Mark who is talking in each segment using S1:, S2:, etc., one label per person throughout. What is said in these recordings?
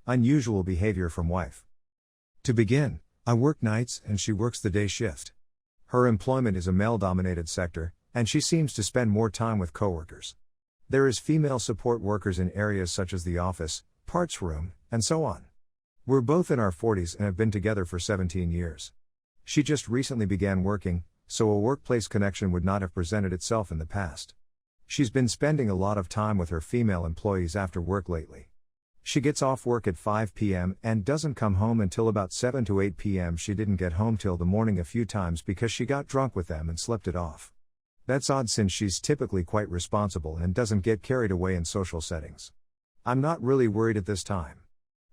S1: Unusual behavior from wife. To begin, I work nights and she works the day shift. Her employment is a male-dominated sector, and she seems to spend more time with coworkers. There is female support workers in areas such as the office, parts room, and so on. We're both in our 40s and have been together for 17 years. She just recently began working, so a workplace connection would not have presented itself in the past. She's been spending a lot of time with her female employees after work lately. She gets off work at 5 p.m. and doesn't come home until about 7 to 8 p.m. She didn't get home till the morning a few times because she got drunk with them and slept it off. That's odd since she's typically quite responsible and doesn't get carried away in social settings. I'm not really worried at this time.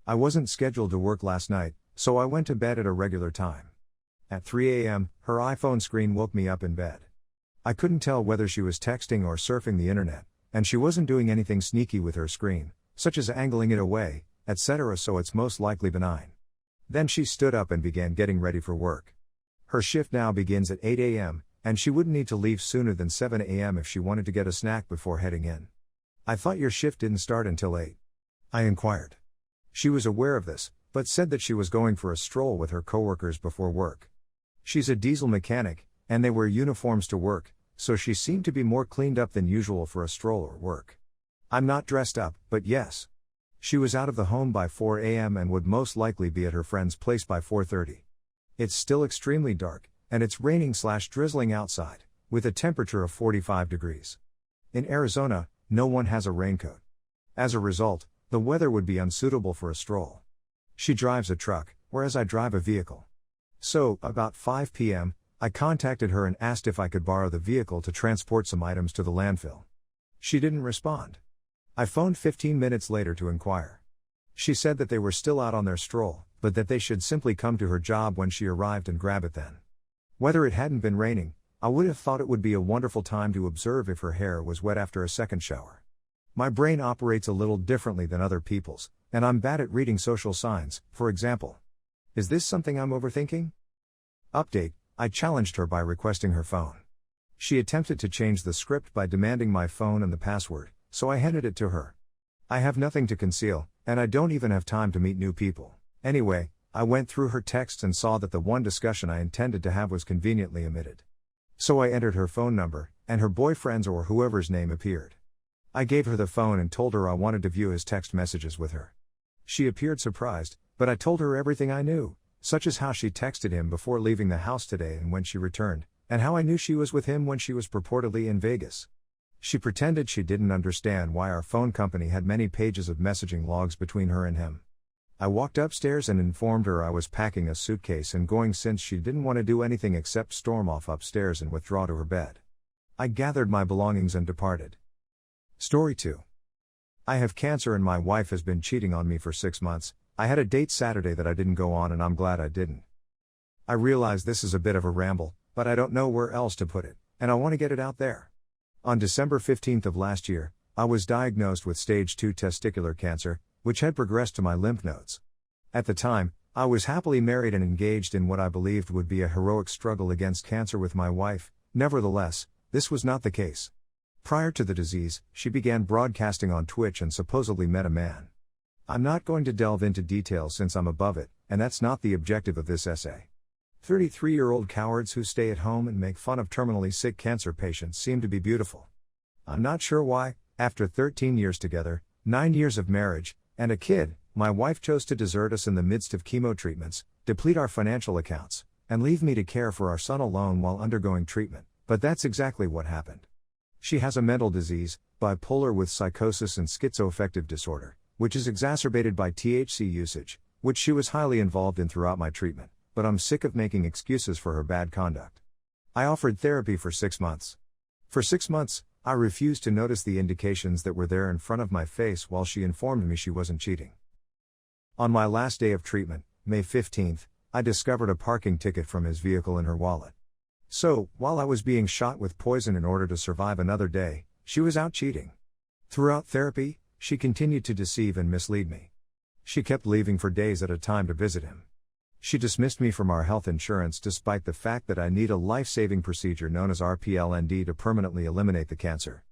S1: I wasn't scheduled to work last night, so I went to bed at a regular time. At 3 a.m., her iPhone screen woke me up in bed. I couldn't tell whether she was texting or surfing the internet, and she wasn't doing anything sneaky with her screen, such as angling it away, etc., so it's most likely benign. Then she stood up and began getting ready for work. Her shift now begins at 8 a.m., and she wouldn't need to leave sooner than 7 a.m. if she wanted to get a snack before heading in. I thought your shift didn't start until 8. I inquired. She was aware of this, but said that she was going for a stroll with her coworkers before work. She's a diesel mechanic, and they wear uniforms to work, so she seemed to be more cleaned up than usual for a stroll or work. I'm not dressed up, but yes. She was out of the home by 4 a.m. and would most likely be at her friend's place by 4:30. It's still extremely dark, and it's raining/drizzling outside, with a temperature of 45 degrees. In Arizona, no one has a raincoat. As a result, the weather would be unsuitable for a stroll. She drives a truck, whereas I drive a vehicle. So, about 5 p.m., I contacted her and asked if I could borrow the vehicle to transport some items to the landfill. She didn't respond. I phoned 15 minutes later to inquire. She said that they were still out on their stroll, but that they should simply come to her job when she arrived and grab it then. Whether it hadn't been raining, I would have thought it would be a wonderful time to observe if her hair was wet after a second shower. My brain operates a little differently than other people's, and I'm bad at reading social signs, for example. Is this something I'm overthinking? Update: I challenged her by requesting her phone. She attempted to change the script by demanding my phone and the password, so I handed it to her. I have nothing to conceal, and I don't even have time to meet new people. Anyway, I went through her texts and saw that the one discussion I intended to have was conveniently omitted. So I entered her phone number, and her boyfriend's or whoever's name appeared. I gave her the phone and told her I wanted to view his text messages with her. She appeared surprised, but I told her everything I knew, such as how she texted him before leaving the house today and when she returned, and how I knew she was with him when she was purportedly in Vegas. She pretended she didn't understand why our phone company had many pages of messaging logs between her and him. I walked upstairs and informed her I was packing a suitcase and going since she didn't want to do anything except storm off upstairs and withdraw to her bed. I gathered my belongings and departed. Story 2. I have cancer and my wife has been cheating on me for 6 months. I had a date Saturday that I didn't go on and I'm glad I didn't. I realize this is a bit of a ramble, but I don't know where else to put it, and I want to get it out there. On December 15th of last year, I was diagnosed with stage 2 testicular cancer, which had progressed to my lymph nodes. At the time, I was happily married and engaged in what I believed would be a heroic struggle against cancer with my wife. Nevertheless, this was not the case. Prior to the disease, she began broadcasting on Twitch and supposedly met a man. I'm not going to delve into details since I'm above it, and that's not the objective of this essay. 33-year-old cowards who stay at home and make fun of terminally sick cancer patients seem to be beautiful. I'm not sure why, after 13 years together, 9 years of marriage, and a kid, my wife chose to desert us in the midst of chemo treatments, deplete our financial accounts, and leave me to care for our son alone while undergoing treatment, but that's exactly what happened. She has a mental disease, bipolar with psychosis and schizoaffective disorder, which is exacerbated by THC usage, which she was highly involved in throughout my treatment, but I'm sick of making excuses for her bad conduct. I offered therapy for 6 months. For 6 months, I refused to notice the indications that were there in front of my face while she informed me she wasn't cheating. On my last day of treatment, May 15th, I discovered a parking ticket from his vehicle in her wallet. So, while I was being shot with poison in order to survive another day, she was out cheating. Throughout therapy, she continued to deceive and mislead me. She kept leaving for days at a time to visit him. She dismissed me from our health insurance despite the fact that I need a life-saving procedure known as RPLND to permanently eliminate the cancer.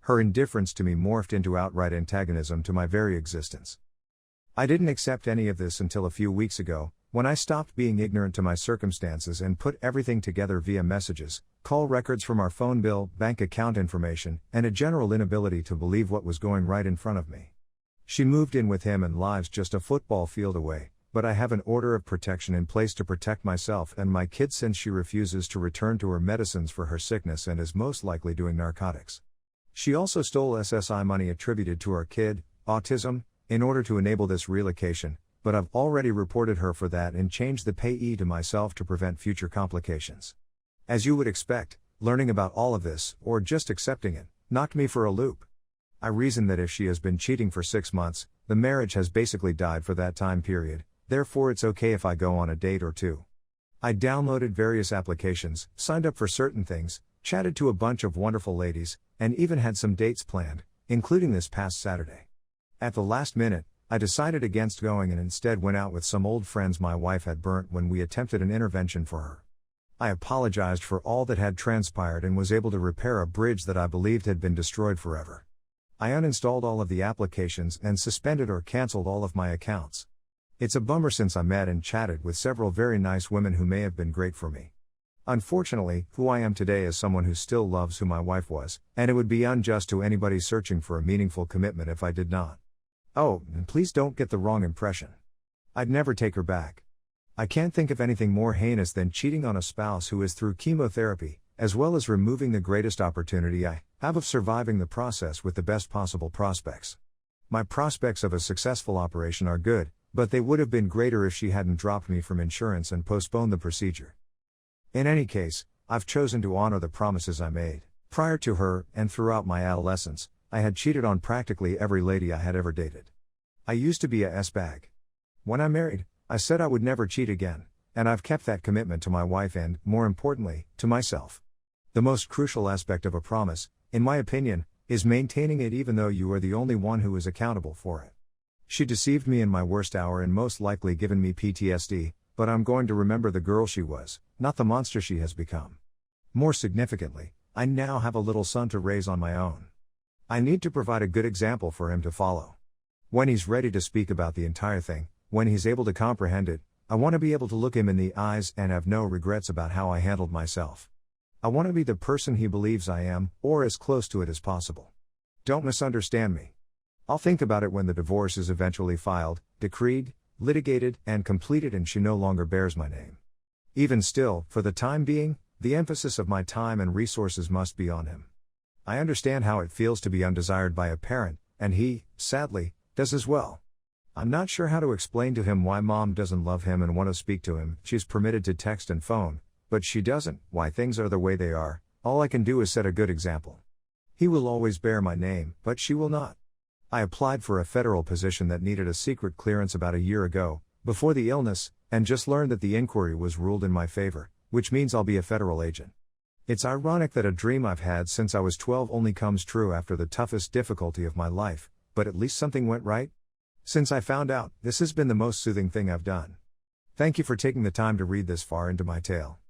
S1: Her indifference to me morphed into outright antagonism to my very existence. I didn't accept any of this until a few weeks ago, when I stopped being ignorant to my circumstances and put everything together via messages, call records from our phone bill, bank account information, and a general inability to believe what was going right in front of me. She moved in with him and lives just a football field away, but I have an order of protection in place to protect myself and my kid since she refuses to return to her medicines for her sickness and is most likely doing narcotics. She also stole SSI money attributed to our kid, autism, in order to enable this relocation, but I've already reported her for that and changed the payee to myself to prevent future complications. As you would expect, learning about all of this, or just accepting it, knocked me for a loop. I reasoned that if she has been cheating for 6 months, the marriage has basically died for that time period, therefore it's okay if I go on a date or two. I downloaded various applications, signed up for certain things, chatted to a bunch of wonderful ladies, and even had some dates planned, including this past Saturday. At the last minute, I decided against going and instead went out with some old friends my wife had burnt when we attempted an intervention for her. I apologized for all that had transpired and was able to repair a bridge that I believed had been destroyed forever. I uninstalled all of the applications and suspended or canceled all of my accounts. It's a bummer since I met and chatted with several very nice women who may have been great for me. Unfortunately, who I am today is someone who still loves who my wife was, and it would be unjust to anybody searching for a meaningful commitment if I did not. Oh, and please don't get the wrong impression. I'd never take her back. I can't think of anything more heinous than cheating on a spouse who is through chemotherapy, as well as removing the greatest opportunity I have of surviving the process with the best possible prospects. My prospects of a successful operation are good, but they would have been greater if she hadn't dropped me from insurance and postponed the procedure. In any case, I've chosen to honor the promises I made. Prior to her, and throughout my adolescence, I had cheated on practically every lady I had ever dated. I used to be a S-bag. When I married, I said I would never cheat again, and I've kept that commitment to my wife and, more importantly, to myself. The most crucial aspect of a promise, in my opinion, is maintaining it even though you are the only one who is accountable for it. She deceived me in my worst hour and most likely given me PTSD, but I'm going to remember the girl she was, not the monster she has become. More significantly, I now have a little son to raise on my own. I need to provide a good example for him to follow. When he's ready to speak about the entire thing, when he's able to comprehend it, I want to be able to look him in the eyes and have no regrets about how I handled myself. I want to be the person he believes I am, or as close to it as possible. Don't misunderstand me. I'll think about it when the divorce is eventually filed, decreed, litigated, and completed and she no longer bears my name. Even still, for the time being, the emphasis of my time and resources must be on him. I understand how it feels to be undesired by a parent, and he, sadly, does as well. I'm not sure how to explain to him why mom doesn't love him and want to speak to him. She's permitted to text and phone, but she doesn't, why things are the way they are. All I can do is set a good example. He will always bear my name, but she will not. I applied for a federal position that needed a secret clearance about a year ago, before the illness, and just learned that the inquiry was ruled in my favor, which means I'll be a federal agent. It's ironic that a dream I've had since I was 12 only comes true after the toughest difficulty of my life, but at least something went right? Since I found out, this has been the most soothing thing I've done. Thank you for taking the time to read this far into my tale.